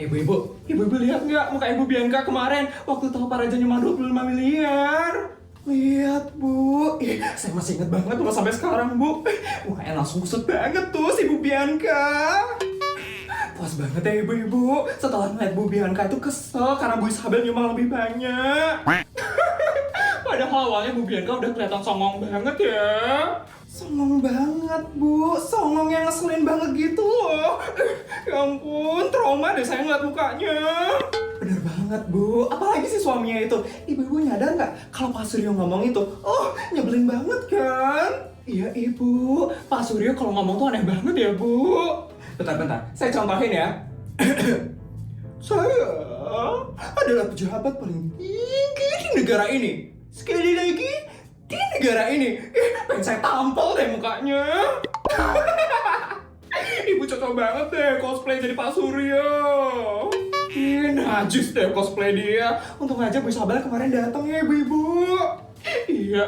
Ibu-ibu lihat nggak muka Ibu Bianca kemarin waktu tahu Pak Raja nyumbang 25 miliar? Lihat Bu, saya masih inget banget tuh sampai sekarang Bu. Mukanya langsung kusut banget tuh si Bu Bianca. Puas banget ya ibu-ibu setelah ngeliat Bu Bianca itu kesel karena Bu Isabel nyumbang lebih banyak. Padahal awalnya Bu Bianca udah kelihatan songong banget ya. Songong banget Bu, songong yang ngeselin banget gitu loh. Ya ampun, trauma deh saya ngeliat mukanya. Bener banget Bu, apalagi si suaminya itu. Ibu-ibu nyadar nggak kalau Pak Suryo ngomong itu, oh nyebelin banget kan? Iya Ibu, Pak Suryo kalau ngomong tuh aneh banget ya Bu. Bentar, saya contohin ya. Saya adalah pejabat paling tinggi di negara ini. Sekali lagi, di negara ini. Pengen saya tampol deh mukanya. Ibu cocok banget deh cosplay jadi Pak Suryo. Najis deh cosplay dia. Untung aja Bu Isabel kemarin datang ya ibu-ibu. Iya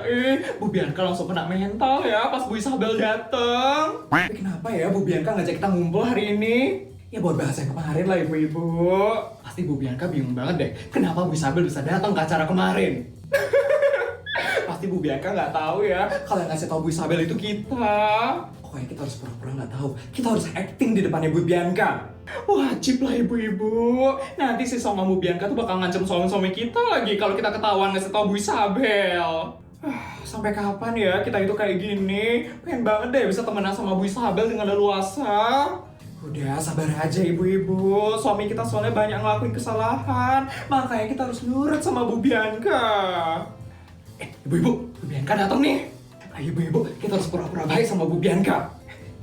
Bu Bianca langsung kena mental ya pas Bu Isabel datang. Kenapa ya Bu Bianca ngajak kita ngumpul hari ini? Ya buat bahas yang kemarin lah ibu-ibu. Pasti Bu Bianca bingung banget deh kenapa Bu Isabel bisa datang ke acara kemarin. Pasti Bu Bianca nggak tahu ya kalau yang ngasih tahu Bu Isabel itu kita. Pokoknya kita harus pura-pura nggak tahu. Kita harus acting di depannya Bu Bianca. Wajib lah ibu-ibu. Nanti si sama Bu Bianca tuh bakal ngancam suami-suami kita lagi kalau kita ketahuan ngasih tahu Bu Isabel. Sampai kapan ya kita itu kayak gini? Pengen banget deh bisa temenan sama Bu Isabel dengan leluasa. Udah sabar aja ibu-ibu. Suami kita soalnya banyak ngelakuin kesalahan. Makanya kita harus nurut sama Bu Bianca. Ibu-ibu, Bu Bianca datang nih. Ayo ibu-ibu, kita harus pura-pura baik sama Bu Bianca.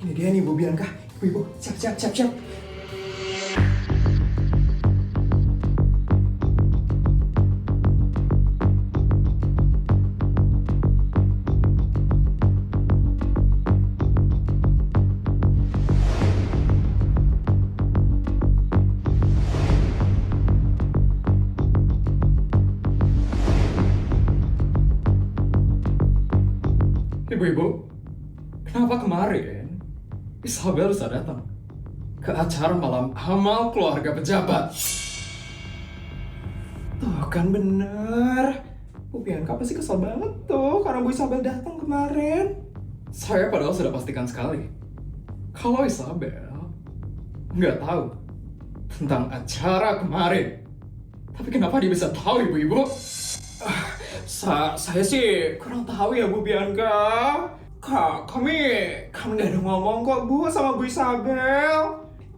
Ini dia nih Bu Bianca. Ibu-ibu, siap. Ibu-ibu, kenapa kemarin Isabel bisa datang ke acara malam amal keluarga pejabat? Tuh kan bener. Bu Bianca pasti kesel banget tuh karena Bu Isabel datang kemarin. Saya padahal sudah pastikan sekali kalau Isabel nggak tahu tentang acara kemarin. Tapi kenapa dia bisa tahu ibu-ibu? Saya sih kurang tahu ya Bu Bianca. Kami nggak ada ngomong kok Bu sama Bu Isabel.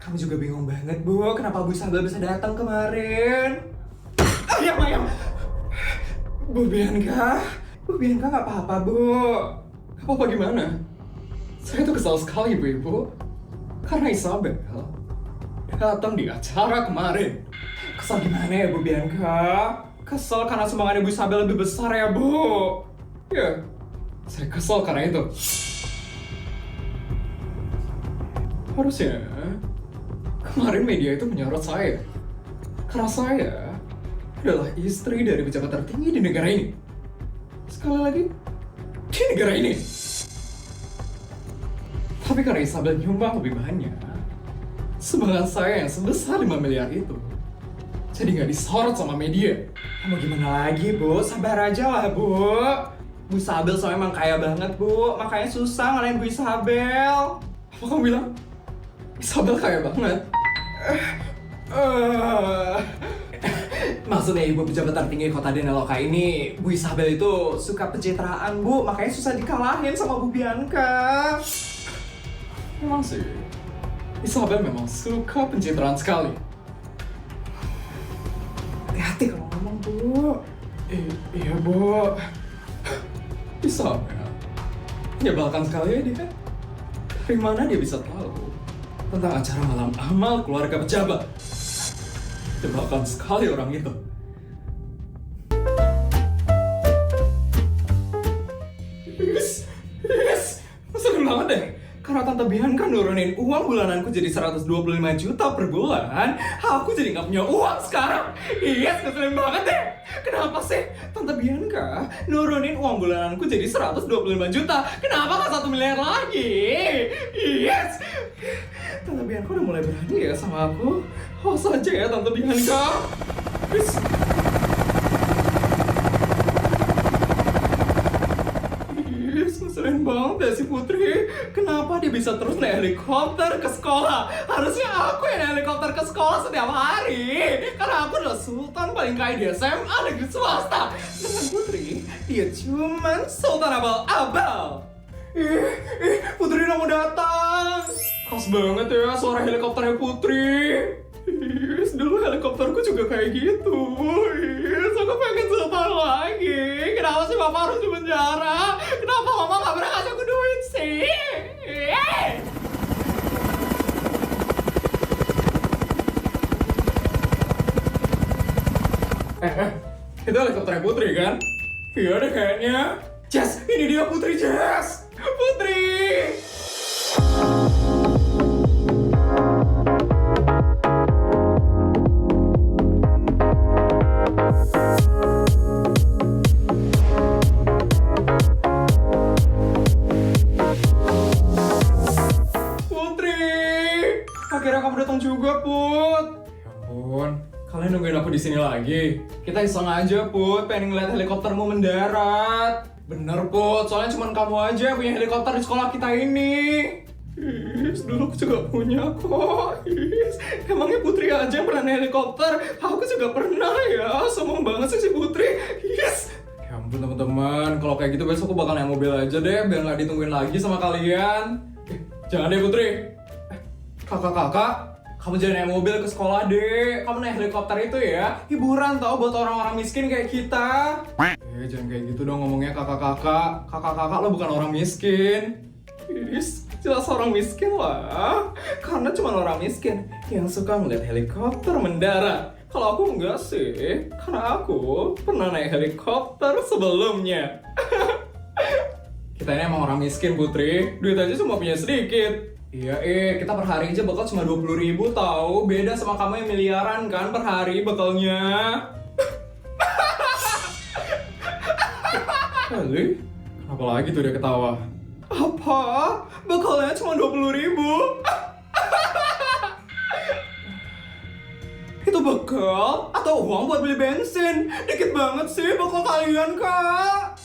Kami juga bingung banget Bu, kenapa Bu Isabel bisa datang kemarin. Ayam. Bu Bianca nggak apa-apa Bu. Nggak apa-apa gimana? Saya tuh kesal sekali Bu-ibu karena Isabel datang di acara kemarin. Kesal gimana ya Bu Bianca? Kesel karena sumbangan Ibu Isabel lebih besar ya Bu. Ya, saya kesel karena itu. Harusnya kemarin media itu menyorot saya karena saya adalah istri dari pejabat tertinggi di negara ini. Sekali lagi, di negara ini. Tapi karena Isabel nyumbang lebih banyak, sumbangan saya yang sebesar 5 miliar itu jadi nggak disorot sama media. Mau gimana lagi Bu, sabar aja lah Bu. Bu Isabel soalnya emang kaya banget Bu, makanya susah ngalahin Bu Isabel. Apa kamu bilang? Isabel kaya banget? Maksudnya ibu pejabat tertinggi kota Denaloka ini, Bu Isabel itu suka pencitraan Bu, makanya susah dikalahin sama Bu Bianca. Memang sih, Isabel memang suka pencitraan sekali. Hati-hati kalau ngomong Bu. Iya Bu. Isabel menyebalkan sekali ya dia. Dari mana dia bisa tahu tentang acara malam amal keluarga pejabat? Menyebalkan sekali orang itu. Yes, seneng banget deh. Karena Tante Bianca nurunin uang bulananku jadi 125 juta per bulan, aku jadi nggak punya uang sekarang. Iya, ngeselin banget deh. Kenapa sih Tante Bianca nurunin uang bulananku jadi 125 juta? Kenapa nggak 1 miliar lagi? Yes! Tante Bianca udah mulai berani ya sama aku. Awas aja ya Tante Bianca. Yes. Ngeselin banget ya si Putri. Kenapa dia bisa terus naik helikopter ke sekolah? Harusnya aku yang naik helikopter ke sekolah setiap hari. Karena aku adalah sultan paling kaya di SMA negeri swasta. Dengan Putri, dia cuman sultan abal-abal. Putri udah mau datang. Khas banget ya suara helikopternya Putri. Dulu helikopterku juga kayak gitu. Aku pengen sultan lagi. Kenapa sih Bapak harus di penjara? Kenapa Mama gak pernah kasih aku duit sih? Itu helikopternya Putri kan? Iya deh kayaknya. Jess, ini dia Putri Jess. Putri. Akhirnya kamu datang juga, Put. Ya ampun, kalian nungguin aku di sini lagi. Kita iseng aja, Put, pengen ngeliat helikoptermu mendarat. Bener, Put, soalnya cuma kamu aja yang punya helikopter di sekolah kita ini. Dulu aku juga punya kok. Emangnya Putri aja yang pernah naik helikopter? Aku juga pernah ya, sombong banget sih si Putri. Yes. Ya ampun teman-teman, kalau kayak gitu besok aku bakal naik mobil aja deh, biar nggak ditungguin lagi sama kalian. Jangan deh Putri. Kakak-kakak, kamu jangan naik mobil ke sekolah deh. Kamu naik helikopter itu ya hiburan tau buat orang-orang miskin kayak kita. Jangan kayak gitu dong ngomongnya kakak-kakak. Kakak-kakak lo bukan orang miskin. Jelas orang miskin lah. Karena cuma orang miskin yang suka ngeliat helikopter mendarat. Kalau aku enggak sih, karena aku pernah naik helikopter sebelumnya. Kita ini emang orang miskin Putri, duit aja cuma punya sedikit. Iya kita per hari aja bekal cuma 20.000 tahu. Beda sama kamu yang miliaran kan per hari bekalnya. Kali? Kenapa lagi tuh dia ketawa? Apa? Bekalnya cuma 20.000? Itu bekal atau uang buat beli bensin? Dikit banget sih bekal kalian, Kak.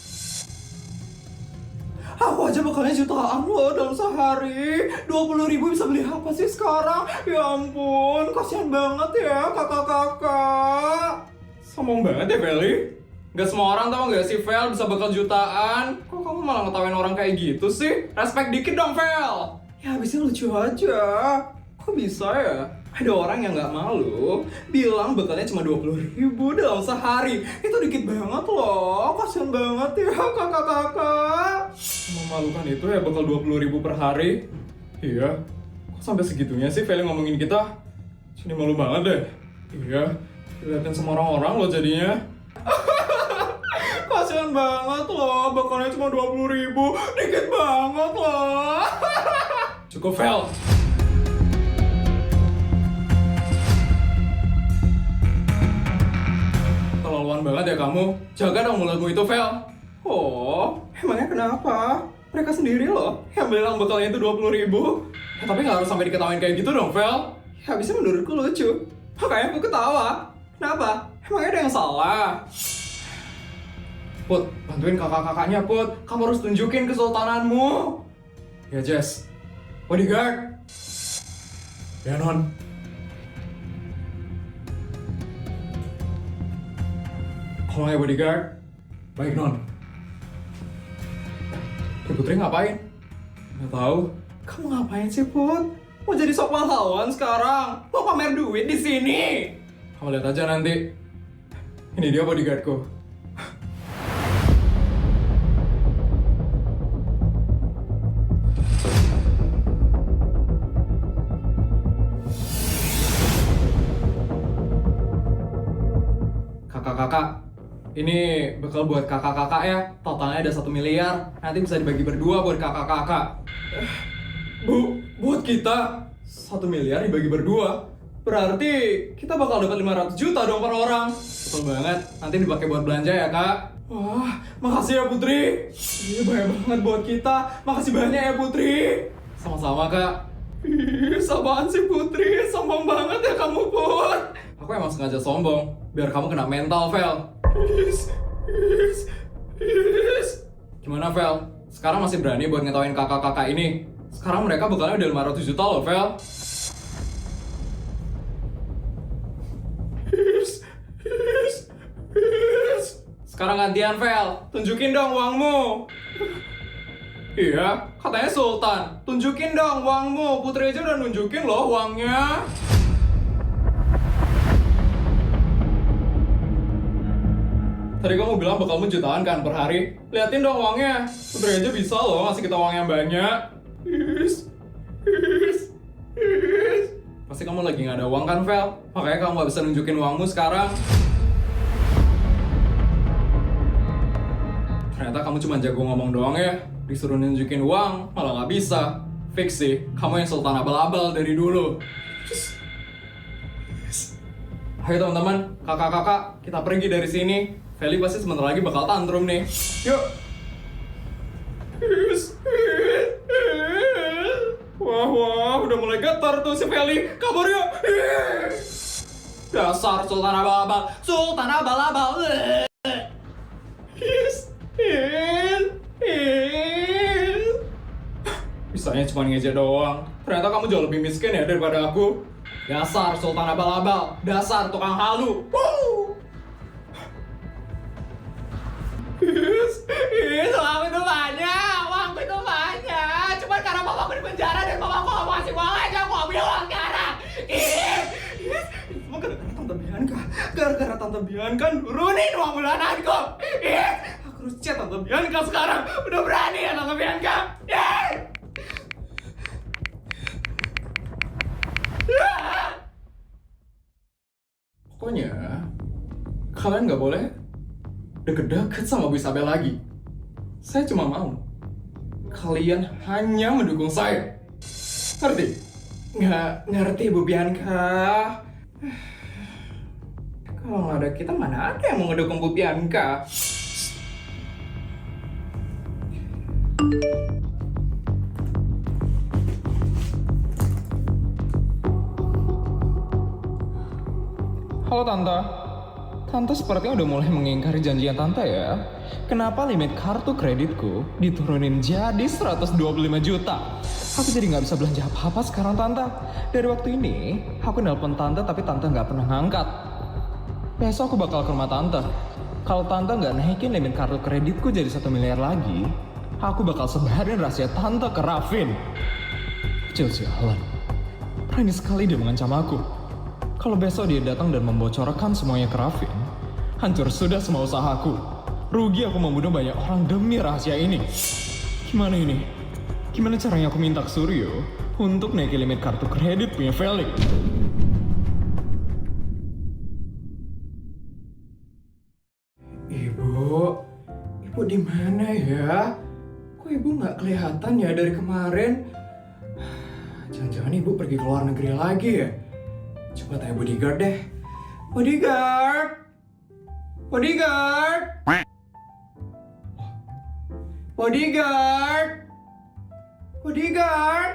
Aku aja bekalnya jutaan loh dalam sehari. 20.000 bisa beli apa sih sekarang? Ya ampun, kasihan banget ya kakak-kakak. Sombong banget ya Feli. Gak semua orang tau gak sih Fel bisa bekal jutaan. Kok kamu malah ngetawain orang kayak gitu sih? Respect dikit dong Fel. Ya habisnya lucu aja. Kok bisa ya? Ada orang yang gak malu bilang bekalnya cuma 20.000 dalam sehari. Itu dikit banget loh. Kasian banget ya kakak-kakak. Memalukan itu ya bekal 20.000 per hari. Iya. Kok sampai segitunya sih Feli ngomongin kita? Sini malu banget deh. Iya. Dilihatin sama orang-orang loh jadinya. Kasian banget loh. Bekalnya cuma 20.000. Dikit banget loh. Cukup Fel. Keterlaluan banget ya kamu. Jaga dong mulutmu itu, Fel. Oh, emangnya kenapa? Mereka sendiri loh yang bilang bekalnya itu 20.000. Ya, tapi nggak harus sampai diketawain kayak gitu dong, Fel. Ya, habisnya menurutku lucu. Makanya aku ketawa. Kenapa? Emangnya ada yang salah? Put, bantuin kakak-kakaknya, Put. Kamu harus tunjukin kesultananmu. Ya, Jess. Bodyguard. Ya, Non. Kalau ya bodyguard, baik Non. Putri ngapain? Nggak tahu. Kamu ngapain sih Put? Mau jadi sok pahlawan sekarang? Mau pamer duit di sini? Kamu lihat aja nanti. Ini dia bodyguardku. Kakak-kakak. Ini bekal buat kakak-kakak ya. Totalnya ada 1 miliar. Nanti bisa dibagi berdua buat kakak-kakak. Bu, buat kita 1 miliar dibagi berdua. Berarti kita bakal dapat 500 juta dong per orang. Betul banget, nanti dipakai buat belanja ya kak. Wah, makasih ya Putri. Ini banyak banget buat kita. Makasih banyak ya Putri. Sama-sama kak. Ih, apaan sih Putri? Sombong banget ya kamu Put. Aku emang sengaja sombong, biar kamu kena mental, Vel. Gimana Vel? Sekarang masih berani buat ngetawain kakak-kakak ini? Sekarang mereka bekalnya udah 500 juta loh, Vel. Sekarang gantian, Vel. Tunjukin dong uangmu. Iya, katanya Sultan. Tunjukin dong uangmu. Putri aja udah nunjukin loh uangnya. Tadi kamu bilang bakalmu jutaan kan per hari? Liatin dong uangnya. Putri aja bisa loh ngasih kita uang yang banyak. Pasti kamu lagi nggak ada uang kan, Vel? Makanya kamu nggak bisa nunjukin uangmu sekarang. Ternyata kamu cuma jago ngomong doang ya. Disuruh nunjukin uang, malah nggak bisa. Fix sih, kamu yang sultan abal-abal dari dulu. Ayo teman-teman, kakak-kakak, kita pergi dari sini. Feli pasti sebentar lagi bakal tantrum nih. Yuk. Wah, udah mulai getar tuh si Feli. Kabur yuk. Dasar sultan abal-abal. Sultan abal-abal. Bisanya cuma ngejek doang. Ternyata kamu jauh lebih miskin ya daripada aku. Dasar sultan abal-abal. Dasar tukang halu. Uangku itu banyak. Uangku itu banyak. Cuma karena mamaku di penjara dan mamaku gak mau kasih uang aja. Aku ambil uang sekarang. Semua gara-gara Tante Bianca. Gara-gara Tante Bianca nurunin uang bulananku. Aku harus chat Tante Bianca sekarang. Udah berani ya Tante Bianca. Pokoknya kalian nggak boleh deket-deket sama Bu Isabel lagi. Saya cuma mau kalian hanya mendukung saya. Ngerti? Nggak ngerti Bu Bianca. Kalau nggak ada kita, mana ada yang mau ngedukung Bu Bianca? Halo Tante. Tante sepertinya udah mulai mengingkari janjian Tante ya. Kenapa limit kartu kreditku diturunin jadi 125 juta? Aku jadi nggak bisa belanja apa-apa sekarang Tante. Dari waktu ini, aku nelpon Tante tapi Tante nggak pernah ngangkat. Besok aku bakal ke rumah Tante. Kalau Tante nggak naikin limit kartu kreditku jadi 1 miliar lagi, aku bakal sebarin rahasia Tante ke Raffin. Kecil sialan. Berani sekali dia mengancam aku. Kalau besok dia datang dan membocorkan semuanya ke Raffin, hancur sudah semua usahaku. Rugi aku membunuh banyak orang demi rahasia ini. Gimana ini? Gimana caranya aku minta ke Suryo untuk naikin limit kartu kredit punya Felix? Ibu di mana ya? Kok ibu nggak kelihatan ya dari kemarin? Jangan-jangan ibu pergi ke luar negeri lagi ya? Coba tanya bodyguard deh. Bodyguard! Bodyguard! Bodyguard! Bodyguard!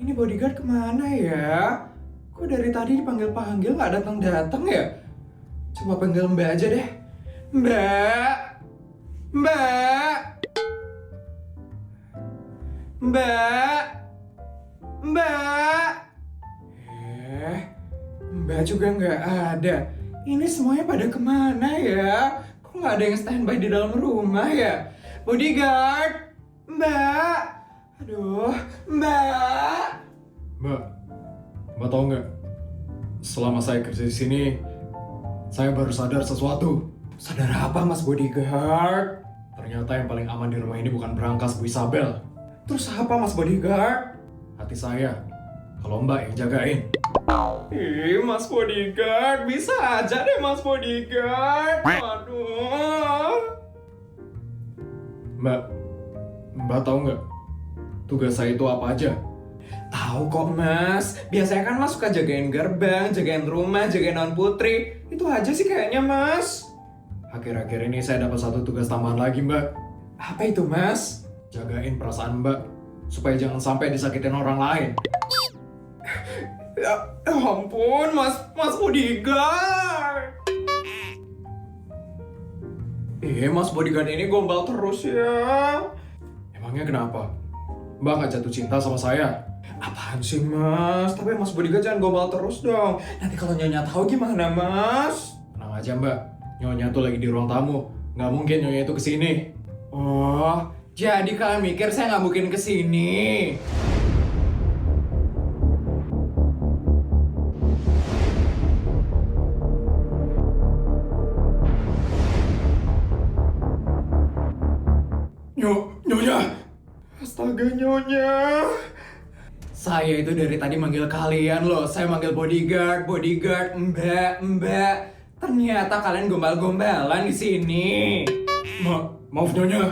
Ini bodyguard kemana ya? Kok dari tadi dipanggil-panggil nggak datang-datang ya? Coba panggil Mbak aja deh. Mbak! Mbak! Mbak! Mbak! Mbak juga nggak ada. Ini semuanya pada kemana ya? Kok nggak ada yang standby di dalam rumah ya? Bodyguard! Mbak! Aduh, Mbak! Mbak tahu nggak? Selama saya kerja di sini, saya baru sadar sesuatu. Sadar apa, Mas Bodyguard? Ternyata yang paling aman di rumah ini bukan berangkas Bu Isabel. Terus apa, Mas Bodyguard? Hati saya. Kalau Mbak yang jagain. Mas Bodyguard, bisa aja deh Mas Bodyguard. Aduh. Mbak tahu nggak? tugas saya itu apa aja? Tahu kok mas, biasanya kan mas suka jagain gerbang, jagain rumah, jagain non putri. Itu aja sih kayaknya mas. Akhir-akhir ini saya dapat satu tugas tambahan lagi, Mbak. Apa itu mas? Jagain perasaan Mbak, supaya jangan sampai disakitin orang lain. Ya ampun, mas bodyguard. Mas bodyguard ini gombal terus ya. Emangnya kenapa? Mbak nggak jatuh cinta sama saya? Apaan sih mas? Tapi mas bodyguard jangan gombal terus dong. Nanti kalau nyonya tahu gimana mas? Tenang aja Mbak, Nyonya tuh lagi di ruang tamu. Nggak mungkin Nyonya itu kesini. Oh, jadi kalian mikir saya nggak mungkin kesini? Nyonya! Astaga nyonya. Saya itu dari tadi manggil kalian loh. Saya manggil bodyguard, mbak. Ternyata kalian gombal-gombalan di sini. Maaf Nyonya.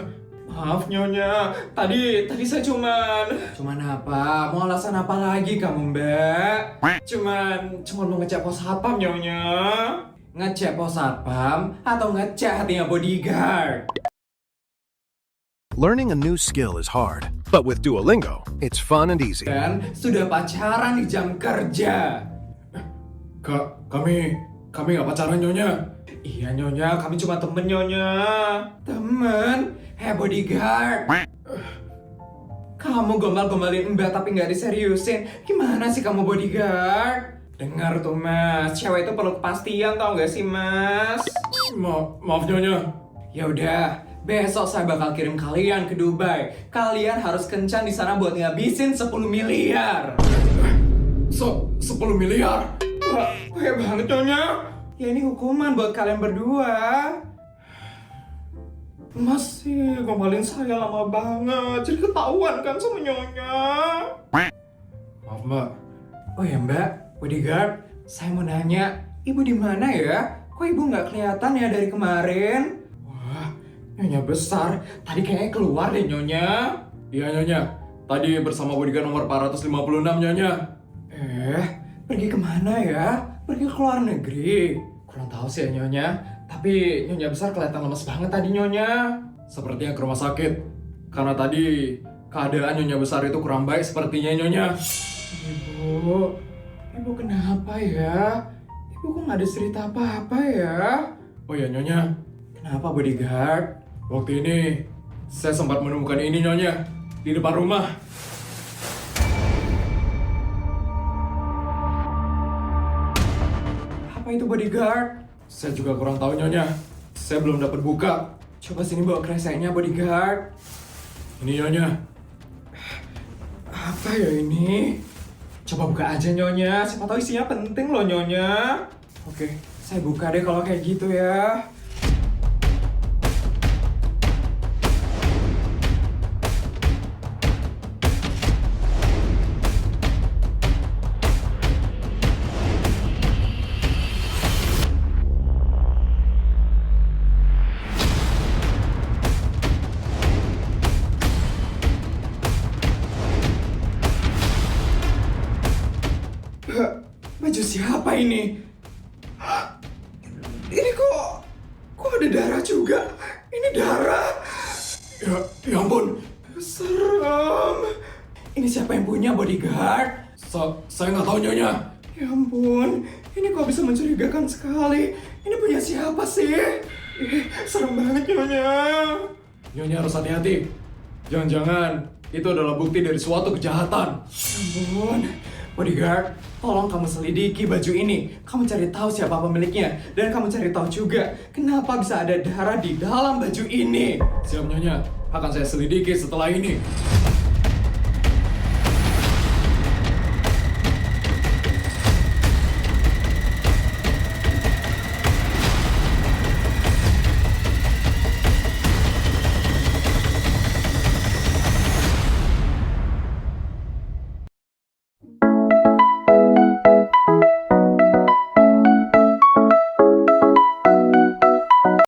Maaf nyonya. Tadi saya cuman apa? Mau alasan apa lagi kamu mbak? Cuman mau ngecek pos satpam nyonya. Ngecek pos satpam atau ngecek hatinya bodyguard? Learning a new skill is hard, but with Duolingo, it's fun and easy. Dan sudah pacaran di jam kerja. Kami nggak pacaran Nyonya. Iya nyonya, kami cuma temen nyonya. Temen? Bodyguard. Kamu gombal-gombalin mbak tapi nggak diseriusin. Gimana sih kamu bodyguard? Dengar tuh mas, cewek itu perlu kepastian tau gak sih mas? Maaf Nyonya. Ya udah, besok saya bakal kirim kalian ke Dubai. Kalian harus kencan di sana buat ngabisin 10 miliar. 10 miliar? Wah, banyak banget nyonya. Ya ini hukuman buat kalian berdua. Masih ngombalin saya lama banget. Jadi ketahuan kan sama nyonya. Maaf Mbak. Oh ya mbak, bodyguard, saya mau nanya, ibu di mana ya? Kok ibu nggak kelihatan ya dari kemarin? Wah, nyonya besar. Tadi kayaknya keluar deh nyonya. Iya Nyonya. Tadi bersama bodyguard nomor 456 Nyonya. Pergi kemana ya? Pergi ke luar negeri. Kurang tahu sih ya nyonya. Tapi nyonya besar kelihatan lemes banget tadi nyonya. Sepertinya ke rumah sakit. Karena tadi keadaan Nyonya besar itu kurang baik sepertinya Nyonya. Ibu kenapa ya? Ibu kok nggak ada cerita apa-apa ya? Oh ya Nyonya. Kenapa bodyguard? Waktu ini saya sempat menemukan ini Nyonya di depan rumah. Apa itu bodyguard? Saya juga kurang tahu Nyonya. Saya belum dapat buka. Coba sini bawa kreseknya bodyguard. Ini Nyonya. Apa ya ini? Coba buka aja nyonya. Siapa tahu isinya penting loh nyonya. Oke, saya buka deh kalau kayak gitu ya. Baju siapa ini? Ini kok ada darah juga? Ini darah? Ya ampun. Serem. Ini siapa yang punya bodyguard? Saya nggak tahu Nyonya. Ya ampun, ini kok bisa mencurigakan sekali. Ini punya siapa sih? Serem banget nyonya. Nyonya harus hati-hati. Jangan-jangan itu adalah bukti dari suatu kejahatan. Ya ampun. Bodyguard, tolong kamu selidiki baju ini. Kamu cari tahu siapa pemiliknya. Dan kamu cari tahu juga kenapa bisa ada darah di dalam baju ini. Siap Nyonya, akan saya selidiki setelah ini.